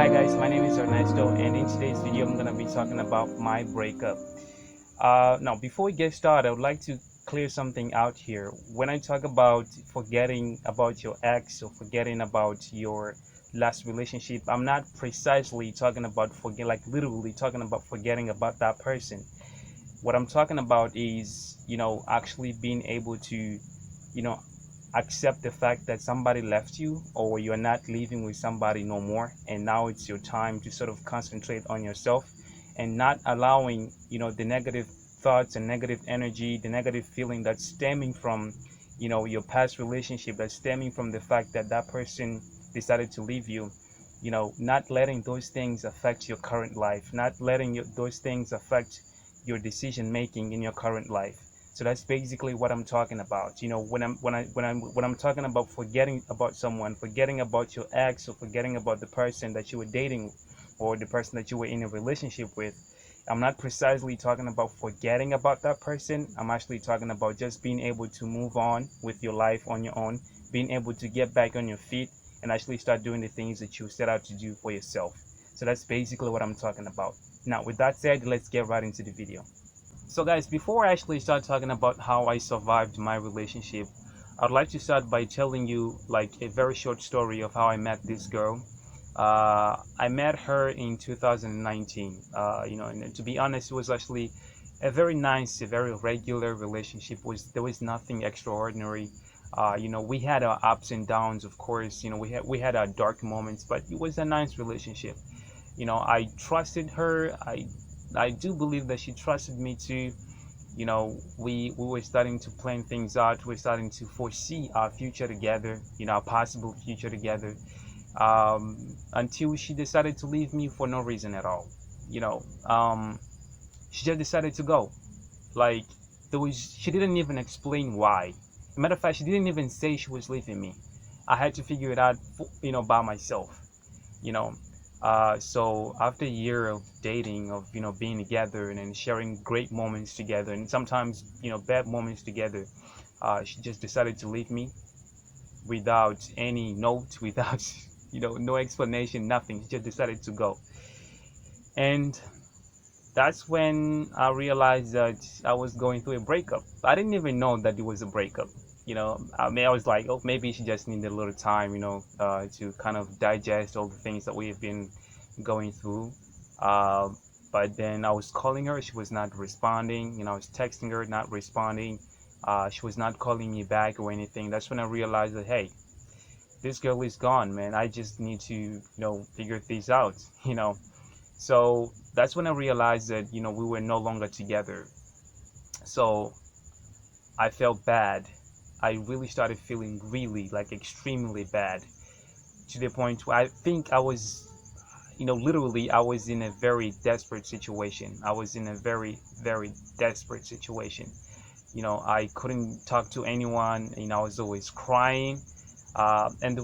Hi guys, my name is Ernesto, and in today's video, I'm gonna be talking about my breakup. Now, before we get started, I would like to clear something out here. When I talk about forgetting about your ex or forgetting about your last relationship, I'm not precisely talking about like literally talking about forgetting about that person. What I'm talking about is, actually being able to, accept the fact that somebody left you or you're not living with somebody no more, and now it's your time to sort of concentrate on yourself and not allowing, the negative thoughts and negative energy, the negative feeling that's stemming from, your past relationship, that's stemming from the fact that that person decided to leave you. Not letting those things affect your current life, not letting those things affect your decision making in your current life. So that's basically what I'm talking about. When I'm talking about forgetting about someone, forgetting about your ex, or forgetting about the person that you were dating, or the person that you were in a relationship with, I'm not precisely talking about forgetting about that person. I'm actually talking about just being able to move on with your life on your own, being able to get back on your feet and actually start doing the things that you set out to do for yourself. So that's basically what I'm talking about. Now, with that said, let's get right into the video. So, guys, before I actually start talking about how I survived my relationship, I'd like to start by telling you like a very short story of how I met this girl. I met her in 2019. And to be honest, it was actually a very nice, a very regular relationship. There was nothing extraordinary. We had our ups and downs, of course. We had our dark moments, but it was a nice relationship. I trusted her. I do believe that she trusted me too. We were starting to plan things out. We're starting to foresee our future together, our possible future together, until she decided to leave me for no reason at all. you know um she just decided to go. Like, she didn't even explain why. Matter of fact, she didn't even say she was leaving me. I had to figure it out by myself. you know so after a year of dating, of being together and then sharing great moments together, and sometimes bad moments together, she just decided to leave me without any note, without no explanation, nothing. She just decided to go. And that's when I realized that I was going through a breakup. I didn't even know that it was a breakup. I mean, I was like, oh, maybe she just needed a little time, to kind of digest all the things that we have been going through. Uh, but then I was calling her, she was not responding. I was texting her, not responding. She was not calling me back or anything. That's when I realized that, hey, this girl is gone, man. I just need to, figure things out, you know. So that's when I realized that, we were no longer together. So I felt bad. I really started feeling really, like, extremely bad, to the point where I think I was, literally, I was in a very desperate situation. I was in a very, very desperate situation. I couldn't talk to anyone. I was always crying. And the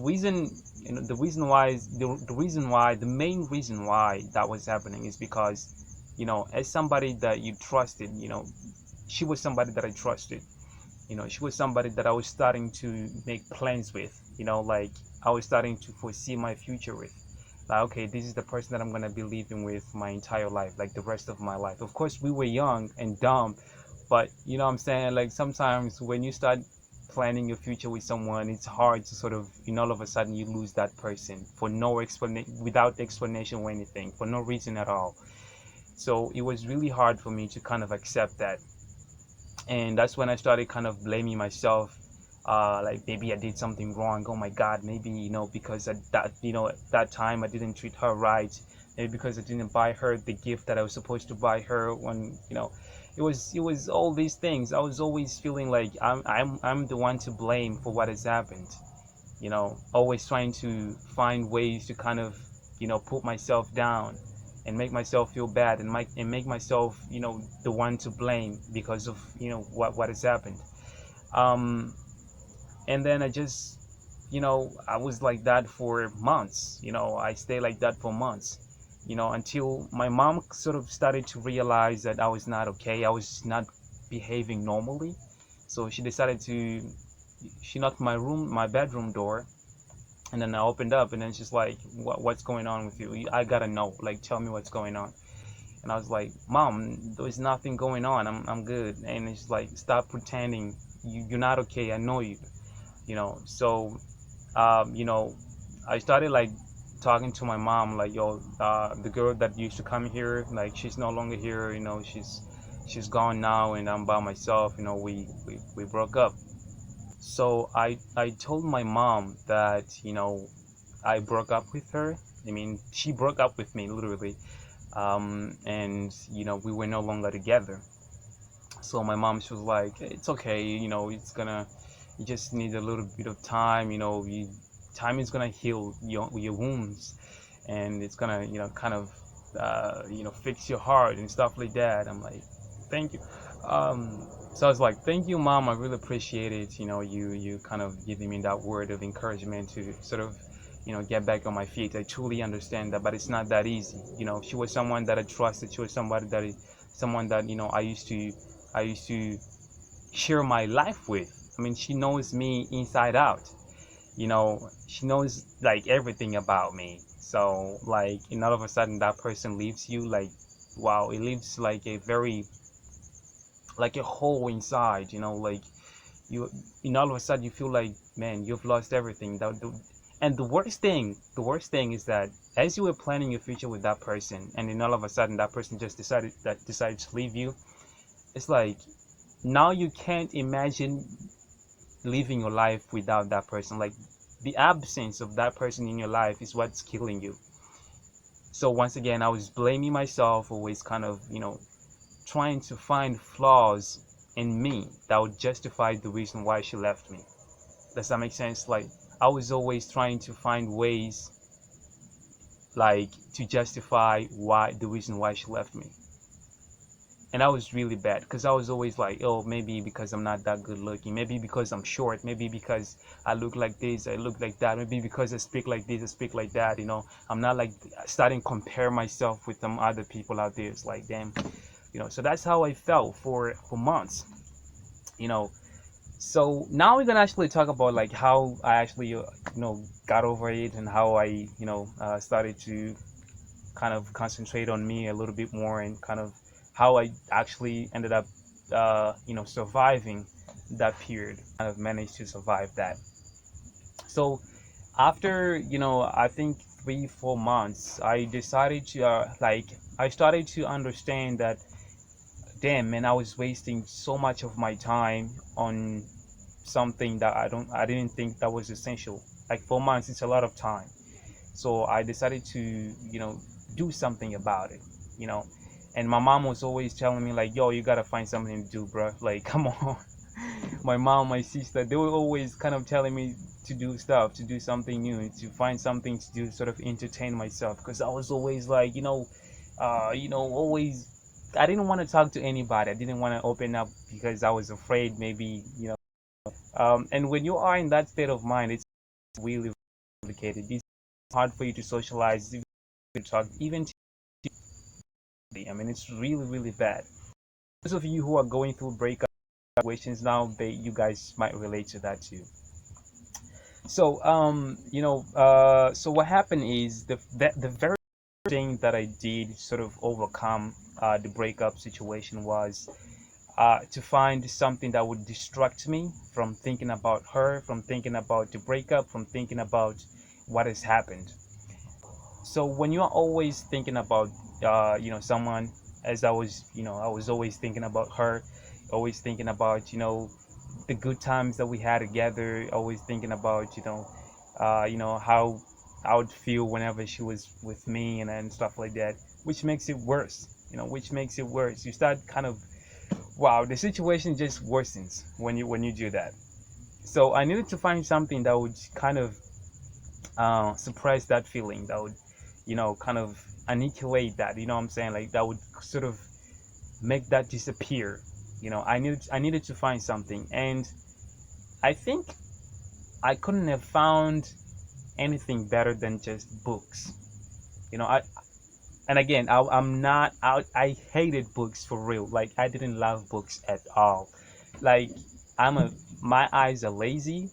main reason why that was happening is because, as somebody that you trusted, she was somebody that I trusted. She was somebody that I was starting to make plans with. Like, I was starting to foresee my future with. Like, okay, this is the person that I'm gonna be living with my entire life, like the rest of my life. Of course, we were young and dumb, but you know what I'm saying? Like, sometimes when you start planning your future with someone, it's hard to sort of, all of a sudden you lose that person for no explanation, without explanation or anything, for no reason at all. So it was really hard for me to kind of accept that. And that's when I started kind of blaming myself. Like, maybe I did something wrong. Oh my God, maybe, because at that time I didn't treat her right. Maybe because I didn't buy her the gift that I was supposed to buy her. When it was all these things. I was always feeling like I'm the one to blame for what has happened. Always trying to find ways to kind of, put myself down and make myself feel bad, and make myself, the one to blame because of, what has happened. Um, and then I was like that for months. I stayed like that for months. Until my mom sort of started to realize that I was not okay. I was not behaving normally. So she knocked my bedroom door, And then I opened up, and then she's like, what's going on with you? I gotta know. Like, tell me what's going on. And I was like, Mom, there's nothing going on. I'm good. And it's like, stop pretending. You're not okay. I know you. So you know, I started like talking to my mom, like, yo, the girl that used to come here, like, she's no longer here. She's gone now, and I'm by myself. We broke up. So I told my mom that I broke up with her. I mean, she broke up with me literally, and we were no longer together. So my mom, she was like, it's okay, you just need a little bit of time. Time is gonna heal your wounds, and it's gonna kind of fix your heart and stuff like that. I'm like, thank you. So I was like, thank you, Mom, I really appreciate it. You kind of giving me that word of encouragement to sort of get back on my feet. I truly understand that, but it's not that easy. She was someone that I trusted. She was someone that I used to share my life with. I mean, she knows me inside out. She knows like everything about me. So like, and all of a sudden that person leaves you, like, wow, it leaves like a very, like a hole inside. Like you, all of a sudden you feel like, man, you've lost everything. And the worst thing is that as you were planning your future with that person, and then all of a sudden that person just decided to leave you. It's like, now you can't imagine living your life without that person. Like, the absence of that person in your life is what's killing you. So once again, I was blaming myself, always kind of trying to find flaws in me that would justify the reason why she left me. Does that make sense? Like, I was always trying to find ways, like, to justify why the reason why she left me. And I was really bad because I was always like, oh, maybe because I'm not that good looking, maybe because I'm short, maybe because I look like this, I look like that, maybe because I speak like this, I speak like that. I'm not like starting to compare myself with some other people out there. It's like, damn. So that's how I felt for months. you know so now we're gonna actually talk about like how I actually got over it, and how I started to kind of concentrate on me a little bit more, and kind of how I actually ended up surviving that period, kind of managed to survive that. So after I think 3 4 months, I decided to like, I started to understand that, damn man, I was wasting so much of my time on something that I didn't think that was essential. Like, 4 months, it's a lot of time. So I decided to do something about it. you know and my mom was always telling me like, yo, you gotta find something to do, bro. Like, come on. My mom, my sister, they were always kind of telling me to do stuff, to do something new, to find something to do, sort of entertain myself, because I was always like, always, I didn't want to talk to anybody. I didn't want to open up because I was afraid, maybe. And when you are in that state of mind, it's really complicated. It's hard for you to socialize, to talk, even to, I mean, it's really, really bad. Those of you who are going through breakup situations now, you guys might relate to that too. So, so what happened is the very thing that I did sort of overcome the breakup situation was to find something that would distract me from thinking about her, from thinking about the breakup, from thinking about what has happened. So when you're always thinking about someone, as I was always thinking about her, always thinking about the good times that we had together, always thinking about how I would feel whenever she was with me, and stuff like that, which makes it worse. You start kind of, wow, the situation just worsens when you do that. So I needed to find something that would kind of suppress that feeling, that would kind of annihilate that. You know what I'm saying? Like, that would sort of make that disappear. I needed to find something, and I think I couldn't have found anything better than just books. I and again, I'm not out. I hated books for real. Like, I didn't love books at all. Like, I'm a my eyes are lazy.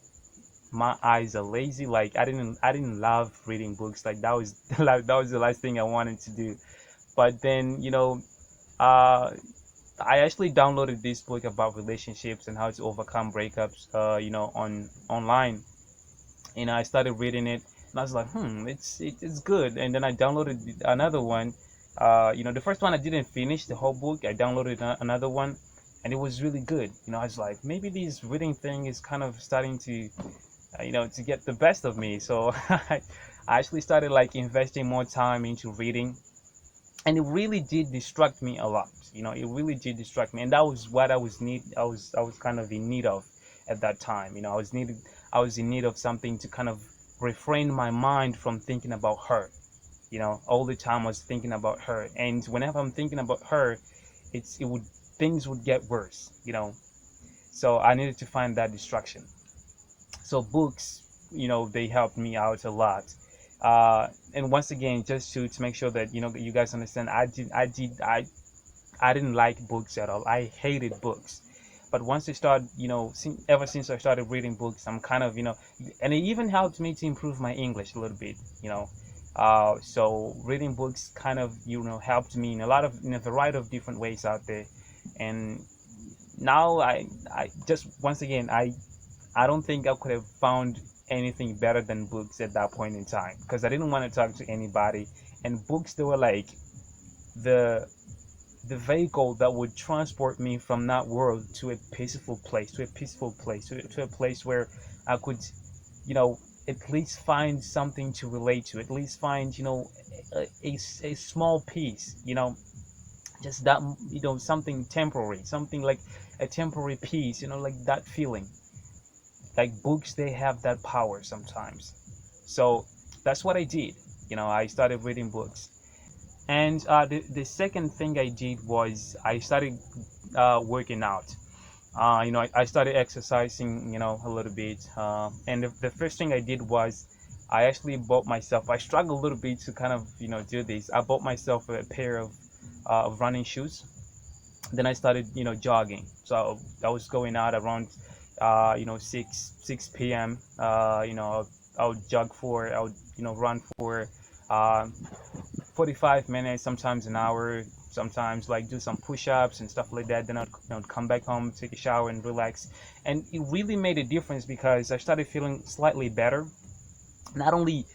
my eyes are lazy. Like I didn't love reading books. Like that was like that was the last thing I wanted to do. But then uh, I actually downloaded this book about relationships and how to overcome breakups. On online. I started reading it, and I was like, it's good. And then I downloaded another one. The first one I didn't finish the whole book. I downloaded another one, and it was really good. I was like, maybe this reading thing is kind of starting to, to get the best of me. So I actually started like investing more time into reading, and it really did distract me a lot. It really did distract me, and that was what I was kind of in need of at that time. I was in need of something to kind of refrain my mind from thinking about her. All the time I was thinking about her, and whenever I'm thinking about her, it would things would get worse. So I needed to find that distraction. So books, they helped me out a lot. And once again, just to make sure that you guys understand, I didn't like books at all. I hated books. But once I started, ever since I started reading books, I'm kind of, and it even helped me to improve my English a little bit. So reading books kind of, helped me in a variety of different ways out there. And now I just once again, I don't think I could have found anything better than books at that point in time, because I didn't want to talk to anybody, and books, they were like the the vehicle that would transport me from that world to a peaceful place, to a place where I could, you know, at least find something to relate to, at least find, a small piece, just that, something temporary, something like a temporary piece, like that feeling. Like books, they have that power sometimes. So that's what I did. I started reading books. And the second thing I did was I started working out. I started exercising, a little bit. And the first thing I did was I actually bought myself, I struggled a little bit to kind of, do this. I bought myself a pair of running shoes. Then I started, jogging. So I was going out around, 6 p.m. I would jog for, I would, run for 45 minutes, sometimes an hour, sometimes like do some push-ups and stuff like that. Then I'd, come back home, take a shower, and relax. And it really made a difference because I started feeling slightly better. Not only,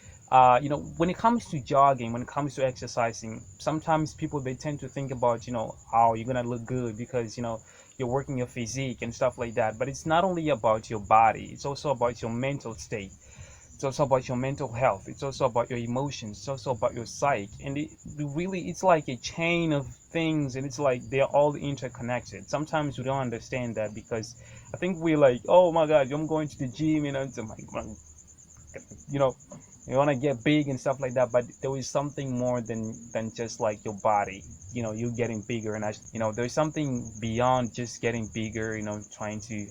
when it comes to jogging, when it comes to exercising, sometimes people, they tend to think about, how you're gonna look good because, you're working your physique and stuff like that. But it's not only about your body; it's also about your mental state. It's also about your mental health. It's also about your emotions. It's also about your psyche. And it really, it's like a chain of things, and it's like they're all interconnected. Sometimes we don't understand that because I think we're like, oh my God, I'm going to the gym, it's like, you know, you want to get big and stuff like that. But there is something more than just like your body. You getting bigger, and there's something beyond just getting bigger. Trying to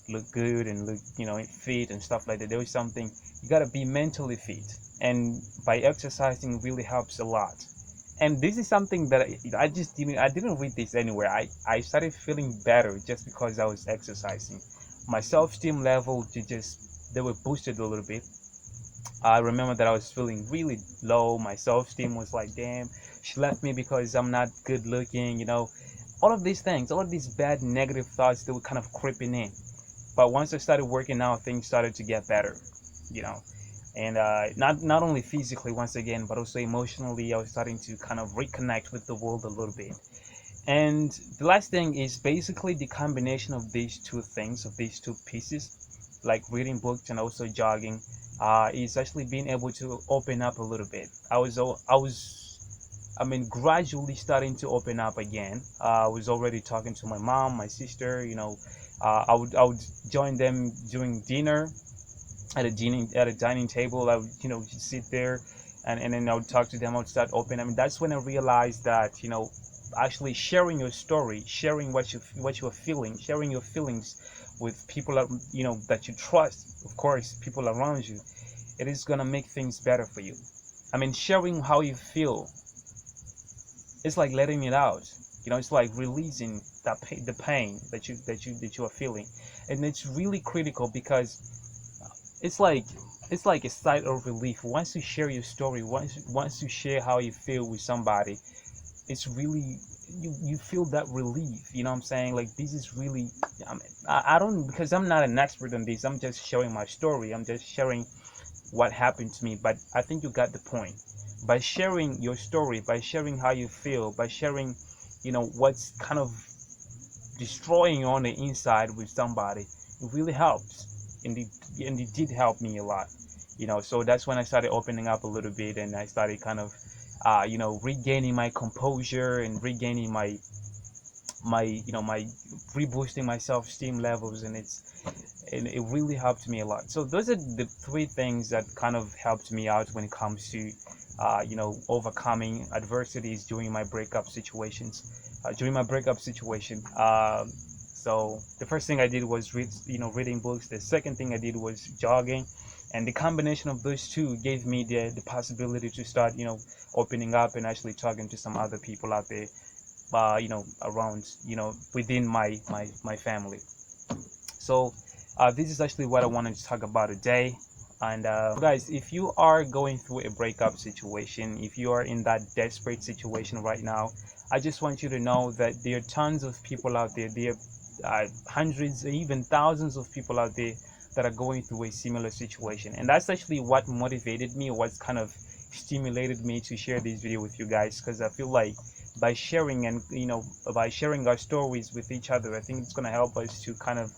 look good and look, fit and stuff like that. There is something, you gotta be mentally fit, and by exercising really helps a lot. And this is something that I didn't read this anywhere. I started feeling better just because I was exercising. My self-esteem level, they were boosted a little bit. I remember that I was feeling really low. My self-esteem was like, damn, she left me because I'm not good looking. All of these things, all of these bad negative thoughts, they were kind of creeping in. But once I started working out, things started to get better, you know. And not only physically, once again, but also emotionally, I was starting to kind of reconnect with the world a little bit. And the last thing is basically the combination of these two things, of these two pieces, like reading books and also jogging, is actually being able to open up a little bit. Gradually starting to open up again. I was already talking to my mom, my sister. I would join them during dinner at a dining table. I would, sit there, and then I would talk to them. I would start open. That's when I realized that, actually sharing your story, sharing what you're feeling, sharing your feelings with people that, that you trust, of course, people around you, it is gonna make things better for you. Sharing how you feel, it's like letting it out. It's like releasing the pain that you are feeling, and it's really critical because it's like it's like a sigh of relief once you share your story, once you share how you feel with somebody. It's really, you feel that relief, you know what I'm saying? Like this is really, I mean, I don't, because I'm not an expert on this, I'm just sharing my story, I'm just sharing what happened to me. But I think you got the point. By sharing your story, by sharing how you feel, by sharing, what's kind of destroying you on the inside with somebody, it really helps. And it did help me a lot. So that's when I started opening up a little bit, and I started kind of, regaining my composure and regaining my reboosting my self-esteem levels, and it really helped me a lot. So those are the three things that kind of helped me out when it comes to, overcoming adversities during my breakup situations. During my breakup situation, so the first thing I did was reading books. The second thing I did was jogging, and the combination of those two gave me the possibility to start, opening up and actually talking to some other people out there, around, within my family. So this is actually what I wanted to talk about today. And guys, if you are going through a breakup situation, if you are in that desperate situation right now, I just want you to know that there are tons of people out there. There are hundreds, even thousands of people out there that are going through a similar situation. And that's actually what motivated me, what's kind of stimulated me to share this video with you guys, because I feel like by sharing, and by sharing our stories with each other, I think it's going to help us to kind of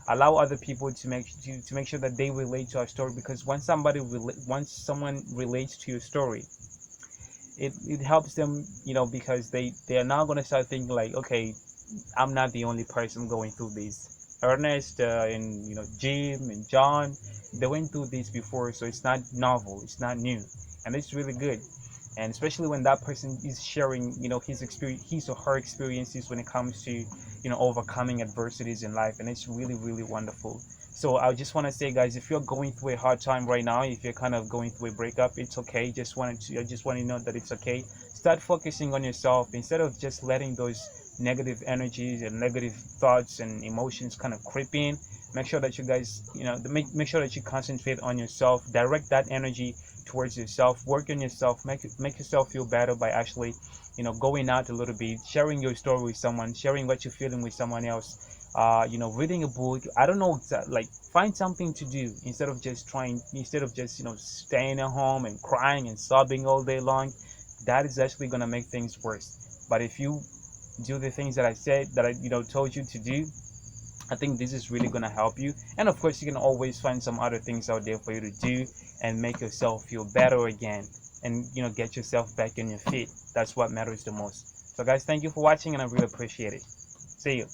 allow other people to make sure that they relate to our story. Because once someone relates to your story, it helps them, because they are now going to start thinking like, okay, I'm not the only person going through this. Ernest, and Jim and John, they went through this before, so it's not novel, it's not new, and it's really good. And especially when that person is sharing, his experience, his or her experiences when it comes to, overcoming adversities in life, and it's really, really wonderful. So I just want to say, guys, if you're going through a hard time right now, if you're kind of going through a breakup, it's okay. I just want to know that it's okay. Start focusing on yourself instead of just letting those negative energies and negative thoughts and emotions kind of creep in. Make sure that you guys, make sure that you concentrate on yourself, direct that energy towards yourself, work on yourself, make yourself feel better by actually, going out a little bit, sharing your story with someone, sharing what you're feeling with someone else, reading a book. I don't know, like, find something to do instead of just, staying at home and crying and sobbing all day long. That is actually going to make things worse. But if you do the things that I said, that I, told you to do, I think this is really going to help you. And of course, you can always find some other things out there for you to do and make yourself feel better again, and get yourself back on your feet. That's what matters the most. So guys, thank you for watching, and I really appreciate it. See you.